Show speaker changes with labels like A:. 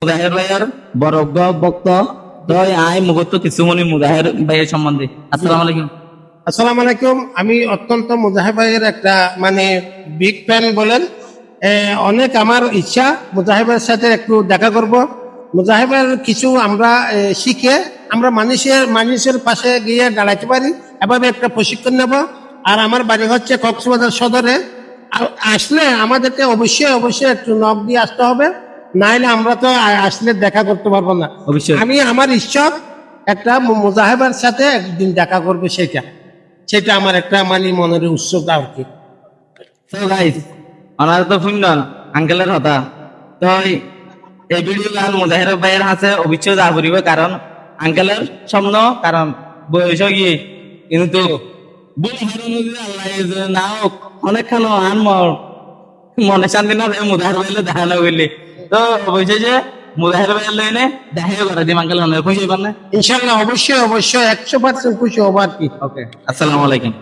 A: মুজাহির ভাইয়ের বরজ্ঞ ভক্ত তো আই মুগত কিছু মনি মুজাহির ভাইয়ের সম্বন্ধে। আসসালামু আলাইকুম।
B: আসসালামু আলাইকুম। আমি অত্যন্ত মুজাহিদ ভাইয়ের একটা বিগ ফ্যান বলেন। অনেক আমার ইচ্ছা মুজাহিদের সাথে একটু দেখা করব। মুজাহিদের কিছু আমরা শিখে আমরা মানুষের পাশে গিয়ে দাঁড়াতে পারি, এভাবে একটা প্রশিক্ষণ নেব। আর আমার বাড়ি হচ্ছে কক্সবাজার সদরে। আসলে আমাদেরকে অবশ্যই একটু নক দিয়ে আসতে হবে, নাইলে আমরা তো আসলে দেখা করতে পারবো না।
A: অবশ্যই।
B: আমি আমার ইচ্ছা একটা মুজাহিদের সাথে একদিন দেখা করবো, সেটা আমার একটা মনের উৎসুকতা আর কি।
A: তো গাইস ওনার তো শুনলেন আঙ্কেলের কথা। তো এই ভিডিও গান মুজাহির ভাইয়ের হাতে অবশ্যই যা করিব, কারণ আঙ্কেলের স্বপ্ন, কারণ বয়স গিয়ে কিন্তু আল্লাহ না অনেকক্ষণ আন মনে শান্তি না মুজাহির ভাইলে দেখা না বললি। তো অবশ্যই যে মুজাহির ভাইয়ের লইনে দেখা করে দিম আঙ্কেল, খুশি হইবার না?
B: ইনশাল্লাহ অবশ্যই 100% খুশি হবো আর কি।
A: ওকে, আসসালামু আলাইকুম।